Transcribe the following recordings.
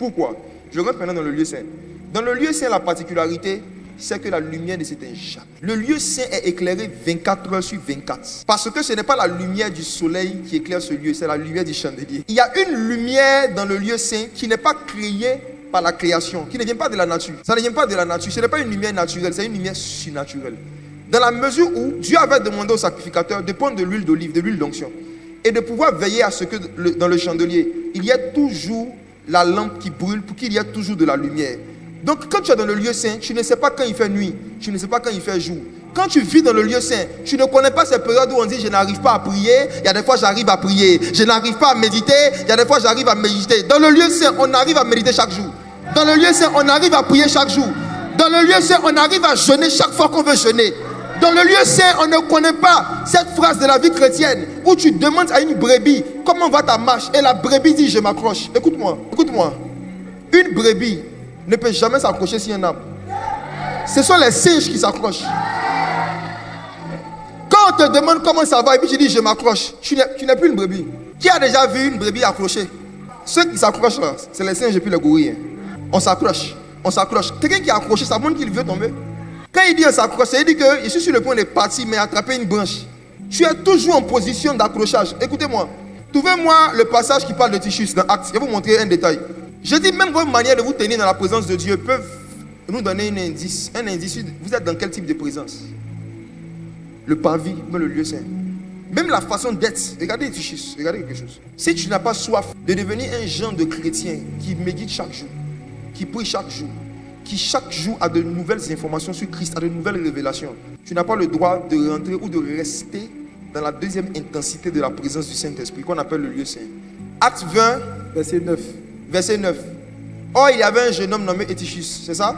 Pourquoi? Je rentre maintenant dans le lieu saint. Dans le lieu saint, la particularité, c'est que la lumière ne s'éteint jamais. Le lieu saint est éclairé 24 heures sur 24. Parce que ce n'est pas la lumière du soleil qui éclaire ce lieu, c'est la lumière du chandelier. Il y a une lumière dans le lieu saint qui n'est pas créée par la création, qui ne vient pas de la nature. Ça ne vient pas de la nature, ce n'est pas une lumière naturelle, c'est une lumière surnaturelle. Dans la mesure où Dieu avait demandé au sacrificateur de prendre de l'huile d'olive, de l'huile d'onction, et de pouvoir veiller à ce que dans le chandelier, il y ait toujours la lampe qui brûle pour qu'il y ait toujours de la lumière. Donc quand tu es dans le lieu saint, tu ne sais pas quand il fait nuit, tu ne sais pas quand il fait jour. Quand tu vis dans le lieu saint, tu ne connais pas ces périodes où on dit je n'arrive pas à prier, il y a des fois j'arrive à prier, je n'arrive pas à méditer, il y a des fois j'arrive à méditer. Dans le lieu saint, on arrive à méditer chaque jour. Dans le lieu saint, on arrive à prier chaque jour. Dans le lieu saint, on arrive à jeûner chaque fois qu'on veut jeûner. Dans le lieu saint, on ne connaît pas cette phrase de la vie chrétienne où tu demandes à une brebis comment va ta marche et la brebis dit je m'accroche. Écoute-moi, écoute-moi. Une brebis ne peut jamais s'accrocher sur un arbre. Ce sont les singes qui s'accrochent. Quand on te demande comment ça va et puis tu dis je m'accroche, tu n'es plus une brebis. Qui a déjà vu une brebis accrochée? Ceux qui s'accrochent là, c'est les singes et puis les gorilles. On s'accroche, on s'accroche. Quelqu'un qui est accroché, ça montre qu'il veut tomber. Quand il dit on s'accroche, ça veut dire que je suis sur le point de partir mais attraper une branche. Tu es toujours en position d'accrochage. Écoutez-moi, trouvez-moi le passage qui parle de Titus dans Actes. Je vais vous montrer un détail. Je dis même votre manière de vous tenir dans la présence de Dieu peuvent nous donner un indice. Un indice, vous êtes dans quel type de présence? Le parvis, le lieu saint. Même la façon d'être. Regardez Titus, regardez quelque chose. Si tu n'as pas soif de devenir un genre de chrétien qui médite chaque jour, qui prie chaque jour, qui chaque jour a de nouvelles informations sur Christ, a de nouvelles révélations, tu n'as pas le droit de rentrer ou de rester dans la deuxième intensité de la présence du Saint-Esprit qu'on appelle le lieu saint. Acte 20, verset 9. Verset 9. Or, il y avait un jeune homme nommé Eutychus, c'est ça?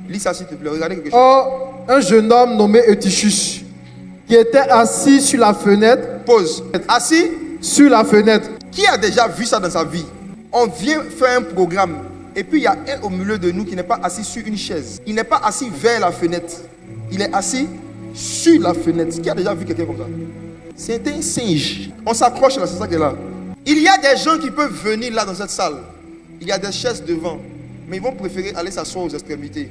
Lis ça s'il te plaît, regardez quelque chose. Or, un jeune homme nommé Eutychus, qui était assis sur la fenêtre. Pause. Assis sur la fenêtre. Qui a déjà vu ça dans sa vie? On vient faire un programme, et puis il y a un au milieu de nous qui n'est pas assis sur une chaise. Il n'est pas assis vers la fenêtre. Il est assis sur la fenêtre. Qui a déjà vu quelqu'un comme ça? C'est un singe. On s'accroche là, c'est ça qui est là. Il y a des gens qui peuvent venir là dans cette salle. Il y a des chaises devant, mais ils vont préférer aller s'asseoir aux extrémités.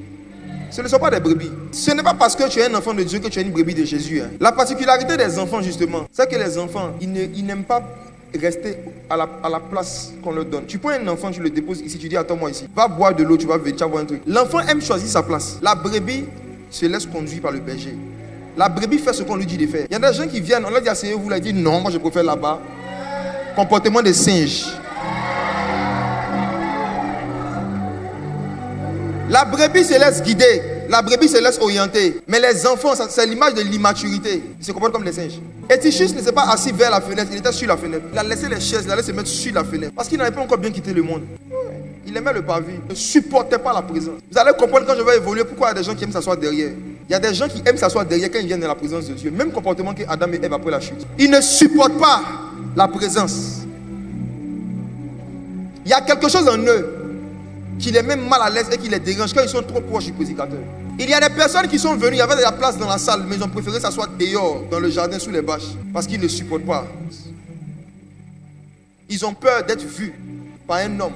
Ce ne sont pas des brebis. Ce n'est pas parce que tu es un enfant de Dieu que tu es une brebis de Jésus. La particularité des enfants, justement, c'est que les enfants, ils n'aiment pas rester à la place qu'on leur donne. Tu prends un enfant, tu le déposes ici, tu dis attends-moi ici. Va boire de l'eau, tu vas venir, tu vas voir un truc. L'enfant aime choisir sa place. La brebis se laisse conduire par le berger. La brebis fait ce qu'on lui dit de faire. Il y a des gens qui viennent, on leur dit asseyez-vous, là, ils disent non, moi je préfère là-bas. Comportement de singe. La brebis se laisse guider, la brebis se laisse orienter. Mais les enfants, c'est l'image de l'immaturité. Ils se comportent comme les singes. Eutychus ne s'est pas assis vers la fenêtre, il était sur la fenêtre. Il a laissé les chaises, il allait se mettre sur la fenêtre. Parce qu'il n'avait pas encore bien quitté le monde. Il aimait le parvis, il ne supportait pas la présence. Vous allez comprendre quand je vais évoluer pourquoi il y a des gens qui aiment s'asseoir derrière. Il y a des gens qui aiment s'asseoir derrière quand ils viennent dans la présence de Dieu. Même comportement que Adam et Ève après la chute. Ils ne supportent pas la présence. Il y a quelque chose en eux qui les met mal à l'aise et qui les dérange quand ils sont trop proches du prédicateur. Il y a des personnes qui sont venues, il y avait de la place dans la salle, mais ils ont préféré s'asseoir dehors, dans le jardin, sous les bâches, parce qu'ils ne supportent pas. Ils ont peur d'être vus par un homme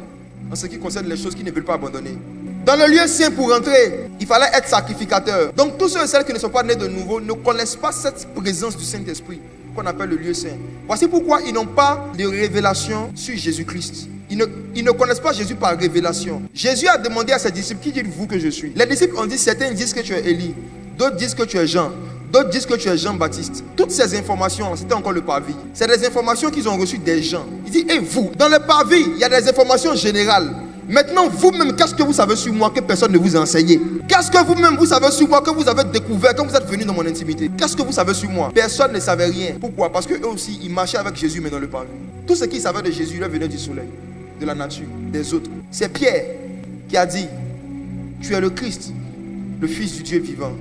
en ce qui concerne les choses qu'ils ne veulent pas abandonner. Dans le lieu saint, pour rentrer, il fallait être sacrificateur. Donc tous ceux et celles qui ne sont pas nés de nouveau ne connaissent pas cette présence du Saint-Esprit qu'on appelle le lieu saint. Voici pourquoi ils n'ont pas de révélation sur Jésus-Christ. Ils ne connaissent pas Jésus par révélation. Jésus a demandé à ses disciples, qui dites-vous que je suis? Les disciples ont dit, certains disent que tu es Élie, d'autres disent que tu es Jean, d'autres disent que tu es Jean-Baptiste. Toutes ces informations, c'était encore le parvis. C'est des informations qu'ils ont reçues des gens. Ils disent, et vous? Dans le parvis, il y a des informations générales. Maintenant, vous-même, qu'est-ce que vous savez sur moi que personne ne vous a enseigné? Qu'est-ce que vous-même vous savez sur moi que vous avez découvert quand vous êtes venu dans mon intimité? Qu'est-ce que vous savez sur moi? Personne ne savait rien. Pourquoi? Parce qu'eux aussi, ils marchaient avec Jésus, mais dans le parvis. Tout ce qu'ils savaient de Jésus, leur venait du soleil, de la nature, des autres. C'est Pierre qui a dit, tu es le Christ, le Fils du Dieu vivant.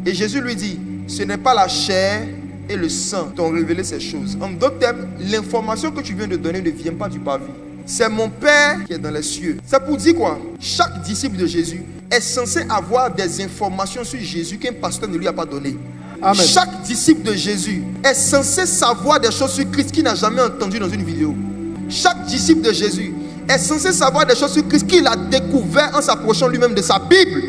Et Jésus lui dit, ce n'est pas la chair et le sang qui ont révélé ces choses. En d'autres termes, l'information que tu viens de donner ne vient pas du parvis. C'est mon Père qui est dans les cieux. C'est pour dire quoi? Chaque disciple de Jésus est censé avoir des informations sur Jésus qu'un pasteur ne lui a pas donné. Amen. Chaque disciple de Jésus est censé savoir des choses sur Christ qu'il n'a jamais entendu dans une vidéo. Chaque disciple de Jésus est censé savoir des choses sur Christ qu'il a découvert en s'approchant lui-même de sa Bible.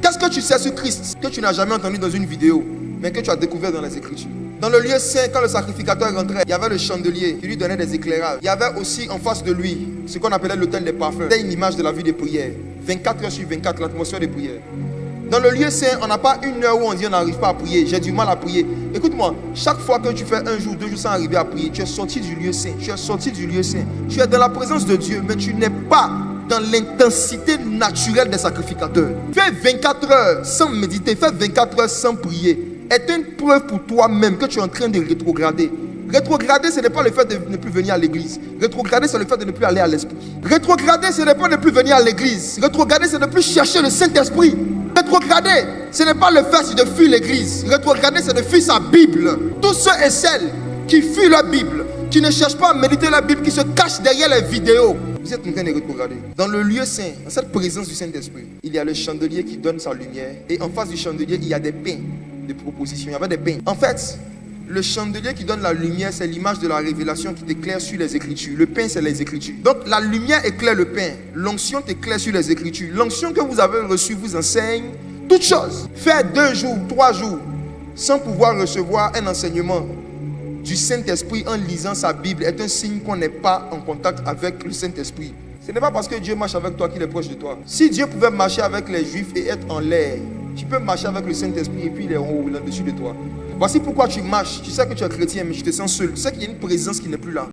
Qu'est-ce que tu sais sur Christ que tu n'as jamais entendu dans une vidéo, mais que tu as découvert dans les Écritures? Dans le lieu saint, quand le sacrificateur rentrait, il y avait le chandelier qui lui donnait des éclairages. Il y avait aussi en face de lui ce qu'on appelait l'autel des parfums. C'était une image de la vie de prière. 24 heures sur 24, l'atmosphère de prière. Dans le lieu saint, on n'a pas une heure où on dit on n'arrive pas à prier. J'ai du mal à prier. Écoute-moi, chaque fois que tu fais un jour, 2 jours sans arriver à prier, tu es sorti du lieu saint. Tu es sorti du lieu saint. Tu es dans la présence de Dieu, mais tu n'es pas dans l'intensité naturelle des sacrificateurs. Fais 24 heures sans méditer, fais 24 heures sans prier. Est une preuve pour toi-même que tu es en train de rétrograder. Rétrograder, ce n'est pas le fait de ne plus venir à l'église. Rétrograder, c'est le fait de ne plus aller à l'esprit. Rétrograder, ce n'est pas de ne plus venir à l'église. Rétrograder, c'est de ne plus chercher le Saint-Esprit. Rétrograder, ce n'est pas le fait de fuir l'église. Rétrograder, c'est de fuir sa Bible. Tous ceux et celles qui fuient la Bible, qui ne cherchent pas à méditer la Bible, qui se cachent derrière les vidéos, vous êtes en train de rétrograder. Dans le lieu saint, dans cette présence du Saint-Esprit, il y a le chandelier qui donne sa lumière. Et en face du chandelier, il y a des pains de propositions. Il y avait des pains. En fait, le chandelier qui donne la lumière, c'est l'image de la révélation qui t'éclaire sur les Écritures. Le pain, c'est les Écritures. Donc, la lumière éclaire le pain. L'onction t'éclaire sur les Écritures. L'onction que vous avez reçue vous enseigne toutes choses. Faire 2 jours, 3 jours, sans pouvoir recevoir un enseignement du Saint-Esprit en lisant sa Bible est un signe qu'on n'est pas en contact avec le Saint-Esprit. Ce n'est pas parce que Dieu marche avec toi qu'il est proche de toi. Si Dieu pouvait marcher avec les Juifs et être en l'air, tu peux marcher avec le Saint-Esprit et puis il est en haut, là-dessus de toi. Voici pourquoi tu marches. Tu sais que tu es chrétien, mais tu te sens seul. Tu sais qu'il y a une présence qui n'est plus là.